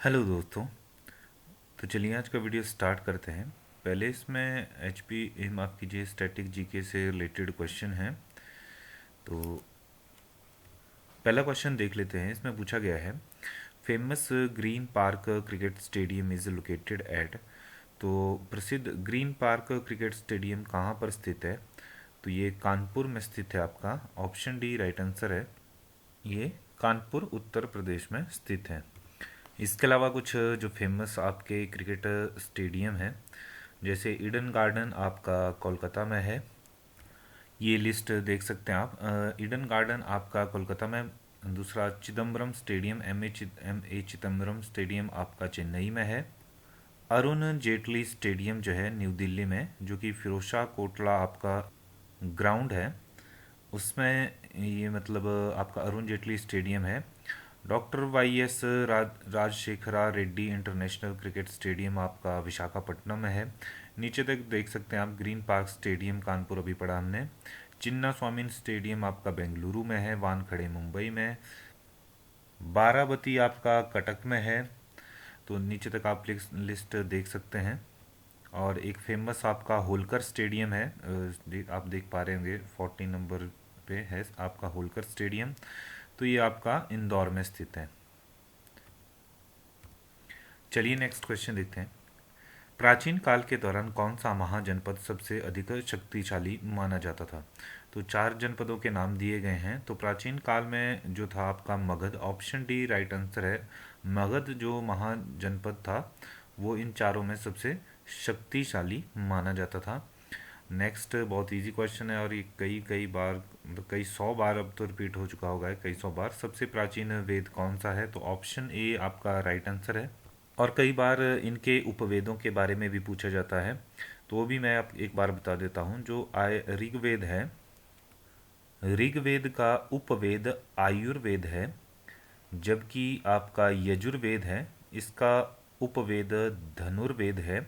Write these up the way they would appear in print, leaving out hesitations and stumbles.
Hello दोस्तों। तो चलिए आज का वीडियो स्टार्ट करते हैं। पहले इसमें एचपी माफ़ कीजिए स्टैटिक जीके से रिलेटेड क्वेश्चन है। तो पहला क्वेश्चन देख लेते हैं। इसमें पूछा गया है famous green park cricket stadium is located at. तो प्रसिद्ध ग्रीन पार्क क्रिकेट स्टेडियम कहाँ पर स्थित है? तो ये कानपुर में स्थित है। आपका ऑप्शन डी राइट आंसर है। ये कानपुर उत्तर प्रदेश में स्थित है। इसके अलावा कुछ जो फेमस आपके क्रिकेट स्टेडियम हैं, जैसे ईडन गार्डन आपका कोलकाता में है। ये लिस्ट देख सकते हैं आप। ईडन गार्डन आपका कोलकाता में। दूसरा Chidambaram stadium M A Chidambaram stadium आपका चेन्नई में है। अरुण जेटली स्टेडियम जो है न्यू दिल्ली में, जो कि फिरोजशाह कोटला आपका ग्राउंड है उसमें। ये मतलब आपका अरुण जेटली स्टेडियम है। Doctor Y S Rajasekhara Reddy international cricket stadium आपका विशाखापट्टनम में है। नीचे तक देख सकते हैं आप ग्रीन पार्क स्टेडियम कानपुर अभी पढ़ा हमने। चिन्ना स्वामी स्टेडियम आपका बेंगलुरु में है। वानखड़े मुंबई में। बाराबती आपका कटक में है। तो नीचे तक आप लिस्ट देख सकते हैं। और एक फेमस आपका होलकर स्टेडियम है। आप देख पा रहे होंगे 14 नंबर पे है आपका होलकर स्टेडियम। तो ये आपका इंदौर में स्थित है। चलिए नेक्स्ट क्वेश्चन देखते हैं। प्राचीन काल के दौरान कौन सा महाजनपद सबसे अधिक शक्तिशाली माना जाता था? तो चार जनपदों के नाम दिए गए हैं। तो प्राचीन काल में जो था आपका Magadh, option D right answer है। मगध जो महाजनपद था वो इन चारों में सबसे शक्तिशाली माना जाता था। नेक्स्ट बहुत इजी क्वेश्चन है और ये कई कई बार मतलब कई सौ बार अब तो रिपीट हो चुका होगा, कई सौ बार। सबसे प्राचीन वेद कौन सा है? तो ऑप्शन ए आपका राइट आंसर है। और कई बार इनके उपवेदों के बारे में भी पूछा जाता है, तो वो भी मैं आप एक बार बता देता हूँ। जो ऋग्वेद है, ऋग्वेद का उपवेद आयुर्वेद है। जबकि आपका यजुर्वेद है, इसका उपवेद धनुर्वेद है।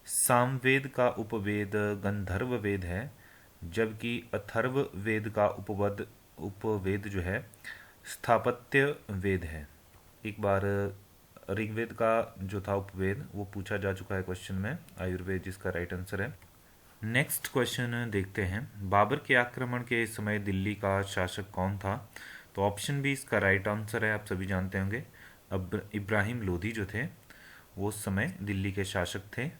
सामवेद का उपवेद गंधर्व वेद है। जबकि अथर्व वेद का उपवद उपवेद जो है स्थापत्य वेद है। एक बार ऋग्वेद का जो था उपवेद वो पूछा जा चुका है क्वेश्चन में। आयुर्वेद जिसका राइट आंसर है। नेक्स्ट क्वेश्चन देखते हैं। बाबर के आक्रमण के समय दिल्ली का शासक कौन था? तो ऑप्शन बी इसका राइट आंसर है। आप सभी जानते होंगे अब इब्राहिम लोधी जो थे वो उस समय दिल्ली के शासक थे।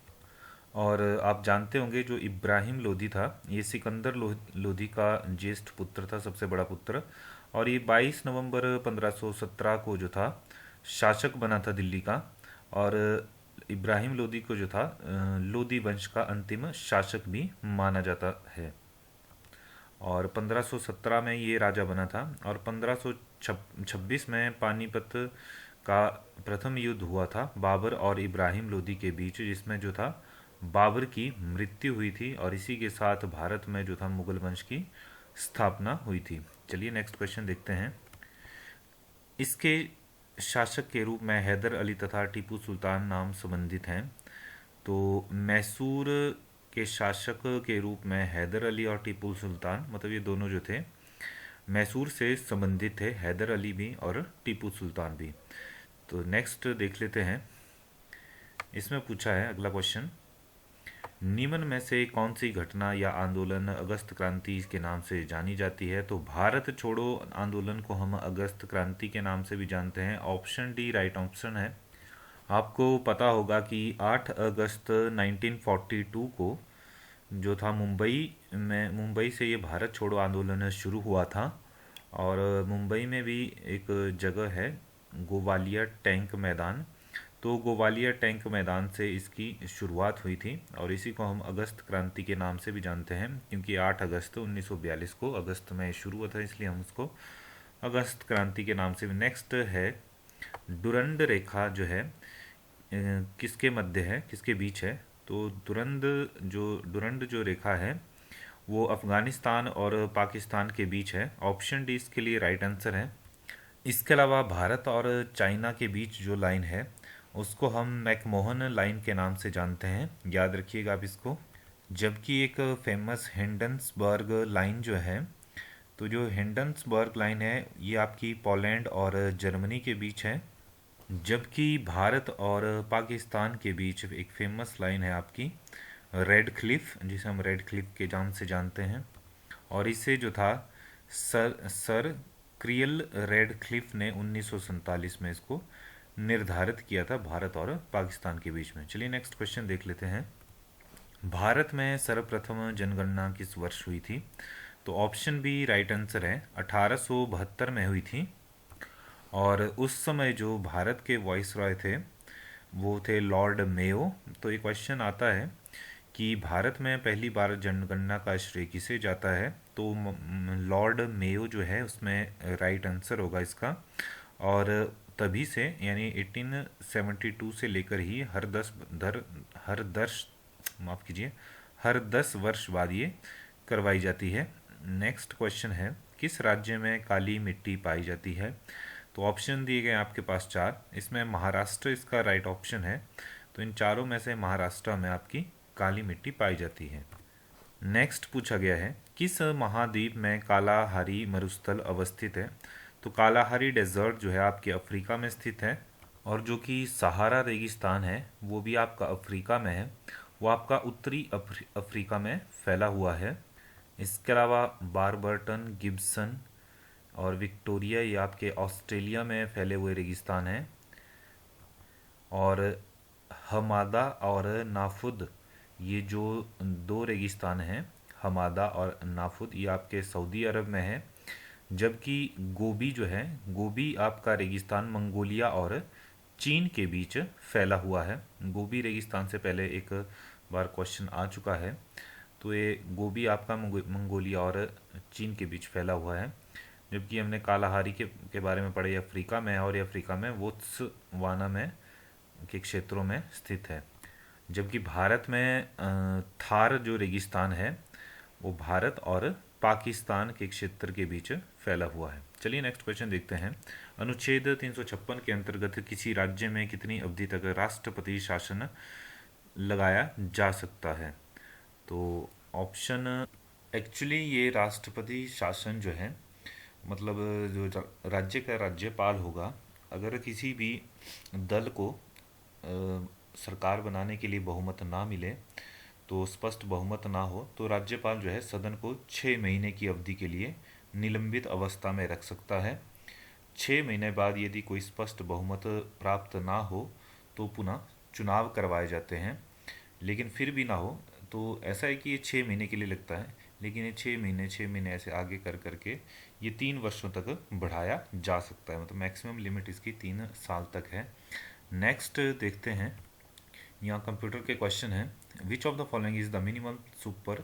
और आप जानते होंगे जो इब्राहिम लोधी था ये सिकंदर लोधी का ज्येष्ठ पुत्र था, सबसे बड़ा पुत्र। और ये 22 नवंबर 1517 को जो था शासक बना था दिल्ली का। और इब्राहिम लोधी को जो था लोधी वंश का अंतिम शासक भी माना जाता है। और 1517 में ये राजा बना था। और 1526 में पानीपत का प्रथम युद्ध हुआ था बाबर और इब्राहिम लोधी के बीच, जिसमें जो था बाबर की मृत्यु हुई थी। और इसी के साथ भारत में जो था मुगल वंश की स्थापना हुई थी। चलिए नेक्स्ट क्वेश्चन देखते हैं। इसके शासक के रूप में हैदर अली तथा टीपू सुल्तान नाम संबंधित हैं। तो मैसूर के शासक के रूप में हैदर अली और टीपू सुल्तान, मतलब ये दोनों जो थे मैसूर से संबंधित थे, हैदर अली भी और टीपू सुल्तान भी। तो नेक्स्ट देख लेते हैं। इसमें पूछा है अगला क्वेश्चन, निम्न में से कौन सी घटना या आंदोलन अगस्त क्रांति के नाम से जानी जाती है? तो भारत छोड़ो आंदोलन को हम अगस्त क्रांति के नाम से भी जानते हैं। ऑप्शन डी राइट ऑप्शन है। आपको पता होगा कि 8 अगस्त 1942 को जो था मुंबई से ये भारत छोड़ो आंदोलन शुरू हुआ था। और मुंबई में भी एक जगह है गोवालिया टैंक मैदान। तो गोवालिया टैंक मैदान से इसकी शुरुआत हुई थी और इसी को हम अगस्त क्रांति के नाम से भी जानते हैं, क्योंकि 8 अगस्त 1942 को अगस्त में शुरू हुआ था, इसलिए हम उसको अगस्त क्रांति के नाम से भी। नेक्स्ट है डुरंड रेखा जो है किसके मध्य है, किसके बीच है? तो डुरंड जो रेखा है वो अफगानिस्तान और पाकिस्तान के बीच है। ऑप्शन डी इसके लिए राइट आंसर है। इसके अलावा भारत और चाइना के बीच जो लाइन है उसको हम मैकमोहन लाइन के नाम से जानते हैं, याद रखिएगा आप इसको। जबकि एक फेमस हिंडन्सबर्ग लाइन जो है, तो जो हिंडन्सबर्ग लाइन है ये आपकी पोलैंड और जर्मनी के बीच है। जबकि भारत और पाकिस्तान के बीच एक फेमस लाइन है आपकी रेड क्लिफ, जिसे हम रेड क्लिफ के नाम से जानते हैं। और इसे जो था सर क्रियल रेड क्लिफ ने 1947 में इसको निर्धारित किया था भारत और पाकिस्तान के बीच में। चलिए नेक्स्ट क्वेश्चन देख लेते हैं। भारत में सर्वप्रथम जनगणना किस वर्ष हुई थी? तो ऑप्शन बी राइट आंसर है, 1872 में हुई थी। और उस समय जो भारत के वॉइस रॉय थे वो थे लॉर्ड मेयो। तो एक क्वेश्चन आता है कि भारत में पहली बार जनगणना का श्रेय किसे जाता है? तो लॉर्ड मेयो जो है उसमें राइट आंसर होगा इसका। और तभी से यानी 1872 से लेकर ही हर 10 माफ़ कीजिए हर 10 वर्ष बाद ये करवाई जाती है। नेक्स्ट क्वेश्चन है, किस राज्य में काली मिट्टी पाई जाती है? तो ऑप्शन दिए गए आपके पास चार, इसमें महाराष्ट्र इसका राइट ऑप्शन है। तो इन चारों में से महाराष्ट्र में आपकी काली मिट्टी पाई जाती है। नेक्स्ट पूछा गया है, किस महाद्वीप में कालाहारी मरुस्थल अवस्थित है? तो कालाहारी डेजर्ट जो है आपके अफ्रीका में स्थित है। और जो कि सहारा रेगिस्तान है वो भी आपका अफ्रीका में है, वो आपका उत्तरी अफ्रीका में फैला हुआ है। इसके अलावा बारबर्टन, गिब्सन और विक्टोरिया ये आपके ऑस्ट्रेलिया में फैले हुए रेगिस्तान हैं। और हमादा और नाफुद ये जो दो रेगिस्तान हैं, हमादा और नाफुद, ये आपके सऊदी अरब में है। जबकि गोबी जो है, गोबी आपका रेगिस्तान मंगोलिया और चीन के बीच फैला हुआ है। गोबी रेगिस्तान से पहले एक बार क्वेश्चन आ चुका है। तो ये गोबी आपका मंगोलिया और चीन के बीच फैला हुआ है। जबकि हमने कालाहारी के बारे में पढ़ा, ये अफ्रीका में है और ये अफ्रीका में बोत्सवाना में के क्षेत्रों में स्थित है। जबकि भारत में थार जो रेगिस्तान है वो भारत और पाकिस्तान के क्षेत्र के बीच फैला हुआ है। चलिए नेक्स्ट क्वेश्चन देखते हैं। अनुच्छेद 356 के अंतर्गत किसी राज्य में कितनी अवधि तक राष्ट्रपति शासन लगाया जा सकता है? तो ऑप्शन, एक्चुअली ये राष्ट्रपति शासन जो है मतलब जो राज्य का राज्यपाल होगा, अगर किसी भी दल को सरकार बनाने के लिए बहुमत ना मिले, तो स्पष्ट बहुमत ना हो, तो राज्यपाल जो है सदन को 6 महीने की अवधि के लिए निलंबित अवस्था में रख सकता है। 6 महीने बाद यदि कोई स्पष्ट बहुमत प्राप्त ना हो तो पुनः चुनाव करवाए जाते हैं। लेकिन फिर भी ना हो तो ऐसा है कि ये 6 महीने के लिए लगता है, लेकिन ये 6 महीने ऐसे आगे कर करके ये 3 वर्षों तक बढ़ाया जा सकता है। मतलब मैक्सिमम लिमिट इसकी 3 साल तक है। नेक्स्ट देखते हैं, यहाँ कंप्यूटर के क्वेश्चन है, विच of the following is the minimum super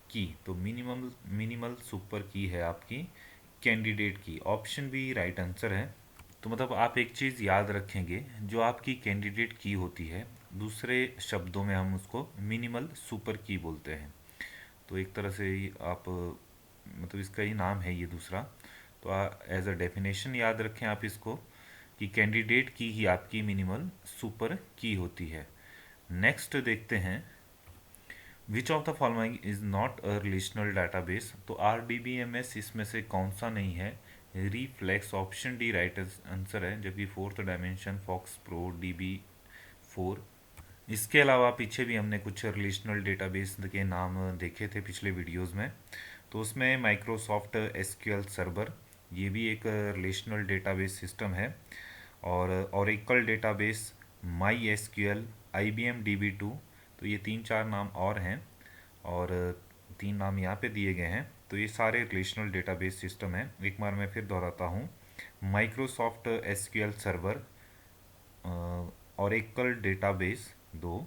की? तो मिनिमल सुपर की है आपकी कैंडिडेट की। ऑप्शन बी राइट आंसर है। तो मतलब आप एक चीज़ याद रखेंगे, जो आपकी कैंडिडेट की होती है, दूसरे शब्दों में हम उसको मिनिमल सुपर की बोलते हैं। तो एक तरह से आप मतलब इसका ही नाम है ये दूसरा। तो एज अ डेफिनेशन याद रखें आप इसको कि कैंडिडेट की ही आपकी मिनिमल सुपर की होती है। नेक्स्ट देखते हैं, which of the following is not a relational database? तो RDBMS इसमें से कौन सा नहीं है? Reflex, option D right answer है। जबकि fourth dimension, fox pro, DB4। इसके अलावा पीछे भी हमने कुछ रिलेशनल डेटाबेस के नाम देखे थे पिछले वीडियोस में। तो उसमें माइक्रोसॉफ्ट SQL सर्वर, ये भी एक रिलेशनल डेटाबेस सिस्टम है। और Oracle database, MySQL, IBM DB2। तो ये 3-4 नाम और हैं, और 3 नाम यहाँ पे दिए गए हैं। तो ये सारे रिलेशनल डेटाबेस सिस्टम हैं। एक बार मैं फिर दोहराता हूँ, Microsoft SQL server, Oracle database 2,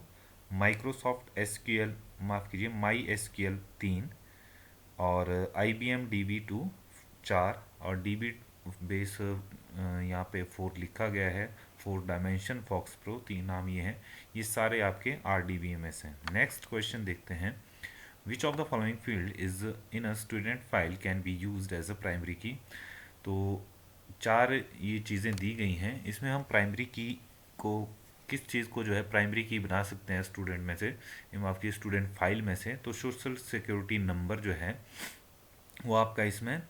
Microsoft SQL, माफ़ कीजिए MySQL 3, और IBM DB2 4, और DB बेस यहाँ पे 4 लिखा गया है। 4 डायमेंशन, फॉक्स प्रो, 3 नाम ये हैं। ये सारे आपके RDBMS हैं। नेक्स्ट क्वेश्चन देखते हैं, which of the following field is in a student file can be used as a primary key? तो 4 ये चीज़ें दी गई हैं, इसमें हम प्राइमरी की को किस चीज़ को जो है प्राइमरी की बना सकते हैं स्टूडेंट में से, आपकी स्टूडेंट फाइल में से? तो सोशल सिक्योरिटी नंबर जो है वो आपका इसमें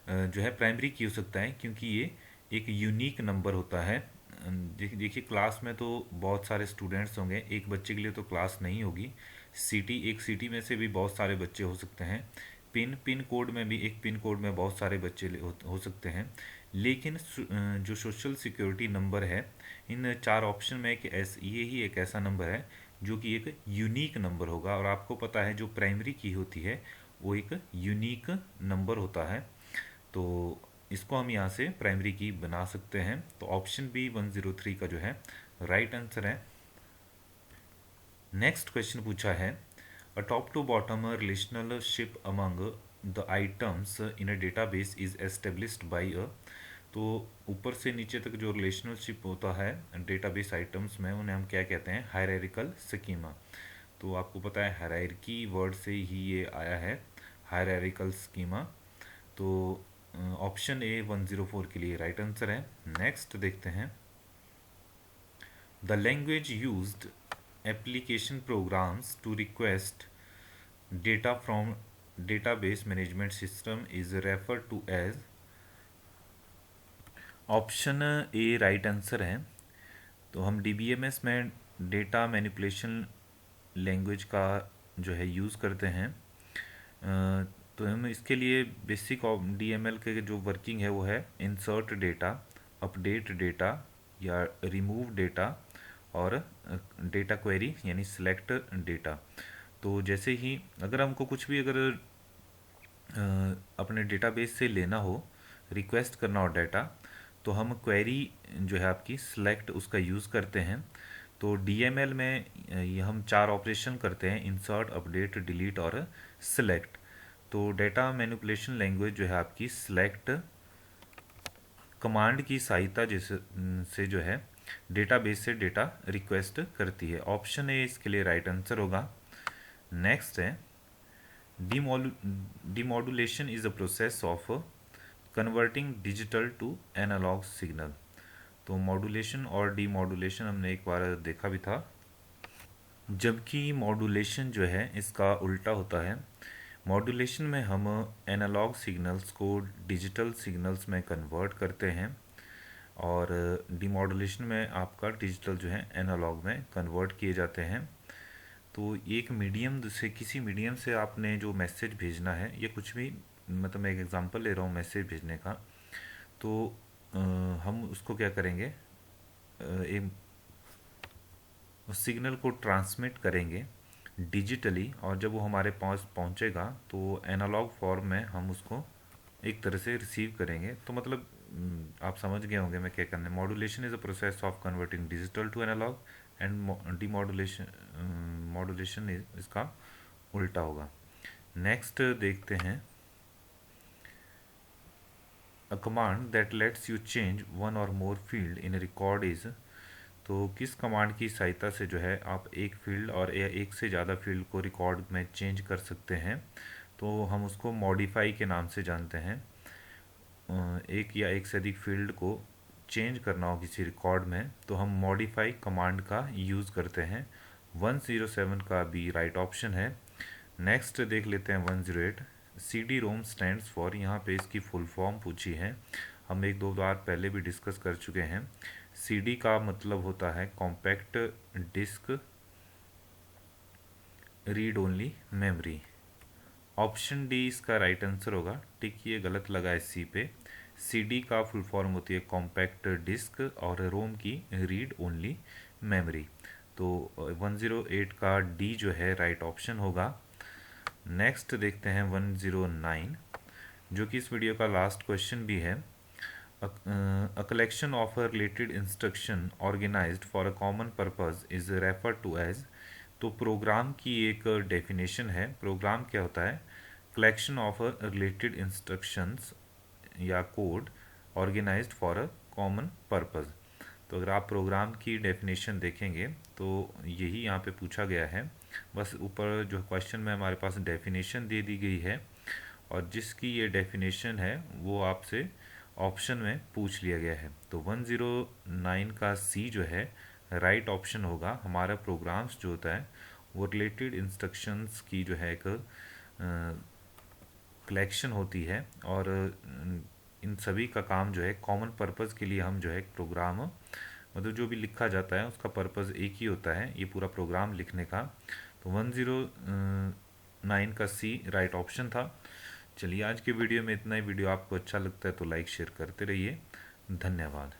जो है प्राइमरी की हो सकता है, क्योंकि ये एक यूनिक नंबर होता है देखिए क्लास में तो बहुत सारे स्टूडेंट्स होंगे, एक बच्चे के लिए तो क्लास नहीं होगी। सिटी, एक सिटी में से भी बहुत सारे बच्चे हो सकते हैं। पिन कोड में भी, एक पिन कोड में बहुत सारे बच्चे हो सकते हैं। लेकिन जो सोशल सिक्योरिटी नंबर है, इन चार ऑप्शन में ये ही एक ऐसा नंबर है जो कि एक यूनिक नंबर होगा। और आपको पता है जो प्राइमरी की होती है वो एक यूनिक नंबर होता है। तो इसको हम यहाँ से प्राइमरी की बना सकते हैं। तो ऑप्शन बी 103 का जो है राइट आंसर है। नेक्स्ट क्वेश्चन पूछा है, a top to bottom relationship among the items in a database is established by a. तो ऊपर से नीचे तक जो रिलेशनशिप होता है डेटाबेस आइटम्स में, उन्हें हम क्या कहते हैं, हायरार्किकल स्कीमा। तो आपको पता है हायरार्की वर्ड से ही ये आया है, हायरार्किकल स्कीमा। तो ऑप्शन ए 104 के लिए राइट आंसर है। नेक्स्ट देखते हैं, the language used application programs to request data from database management system is refer to as. Option A right answer है। तो हम डीबीएमएस में डेटा मैनिपुलेशन लैंग्वेज का जो है यूज़ करते हैं। तो हम इसके लिए बेसिक डीएमएल के जो वर्किंग है वो है इंसर्ट डेटा, अपडेट डेटा या रिमूव डेटा, और डेटा क्वेरी यानी सिलेक्ट डेटा। तो जैसे ही अगर हमको कुछ भी अगर अपने डेटाबेस से लेना हो, रिक्वेस्ट करना हो डाटा, तो हम क्वेरी जो है आपकी सिलेक्ट उसका यूज़ करते हैं। तो डीएमएल में ये हम चार ऑपरेशन करते हैं, इंसर्ट, अपडेट, डिलीट और सिलेक्ट। तो डेटा मैनिपुलेशन लैंग्वेज जो है आपकी सिलेक्ट कमांड की सहायता जैसे से जो है डेटाबेस से डेटा रिक्वेस्ट करती है। ऑप्शन ए इसके लिए राइट आंसर होगा। नेक्स्ट है, demodulation is a process of converting digital to analog signal. तो मॉड्यूलेशन और डीमॉड्यूलेशन हमने एक बार देखा भी था, जबकि मॉड्यूलेशन जो है इसका उल्टा होता है। मॉड्यूलेशन में हम एनालॉग सिग्नल्स को डिजिटल सिग्नल्स में कन्वर्ट करते हैं, और डीमॉड्यूलेशन में आपका डिजिटल जो है एनालॉग में कन्वर्ट किए जाते हैं। तो एक मीडियम से, किसी मीडियम से आपने जो मैसेज भेजना है, ये कुछ भी, मतलब मैं एक एग्जांपल ले रहा हूँ मैसेज भेजने का। तो हम उसको क्या करेंगे, एक उस सिग्नल को ट्रांसमिट करेंगे डिजिटली, और जब वो हमारे पास पहुंचेगा तो एनालॉग फॉर्म में हम उसको एक तरह से रिसीव करेंगे। तो मतलब आप समझ गए होंगे मैं क्या करना है। Modulation is a process of converting digital to analog, and demodulation modulation इसका उल्टा होगा। नेक्स्ट देखते हैं, a command that lets you change one or more field in record is. तो किस कमांड की सहायता से जो है आप एक फील्ड और या एक से ज़्यादा फील्ड को रिकॉर्ड में चेंज कर सकते हैं। तो हम उसको मॉडिफाई के नाम से जानते हैं। एक या एक से अधिक फील्ड को चेंज करना हो किसी रिकॉर्ड में, तो हम मॉडिफाई कमांड का यूज़ करते हैं। 107 का भी राइट ऑप्शन है। नेक्स्ट देख लेते हैं 108, C D ROM stands for. यहाँ पे इसकी फुल फॉर्म पूछी है, हम एक दो बार पहले भी डिस्कस कर चुके हैं। सी डी का मतलब होता है compact disc read only memory. Option D इसका राइट आंसर होगा। टिक ये गलत लगा है सी पे। सीडी का फुल फॉर्म होती है कॉम्पैक्ट डिस्क, और रोम की रीड ओनली मेमोरी। तो 108 का डी जो है राइट ऑप्शन होगा। नेक्स्ट देखते हैं 109, जो कि इस वीडियो का लास्ट क्वेश्चन भी है। A collection of a related instruction organised for a common purpose is refer to as. तो प्रोग्राम की एक डेफिनेशन है। प्रोग्राम क्या होता है, कलेक्शन ऑफ रिलेटेड इंस्ट्रक्शंस या code organised for a common purpose. तो अगर आप प्रोग्राम की डेफिनेशन देखेंगे तो यही यहाँ पे पूछा गया है। बस ऊपर जो क्वेश्चन में हमारे पास डेफिनेशन दे दी गई है, और जिसकी ये डेफिनेशन है वो आपसे ऑप्शन में पूछ लिया गया है। तो 109 का सी जो है राइट ऑप्शन होगा। हमारा प्रोग्राम्स जो होता है वो रिलेटेड इंस्ट्रक्शंस की जो है एक कलेक्शन होती है, और इन सभी का काम जो है कॉमन पर्पस के लिए हम जो है एक प्रोग्राम मतलब जो भी लिखा जाता है उसका पर्पज़ एक ही होता है, ये पूरा प्रोग्राम लिखने का। तो 109 का सी राइट ऑप्शन था। चलिए आज के वीडियो में इतना ही। वीडियो आपको अच्छा लगता है तो लाइक शेयर करते रहिए। धन्यवाद।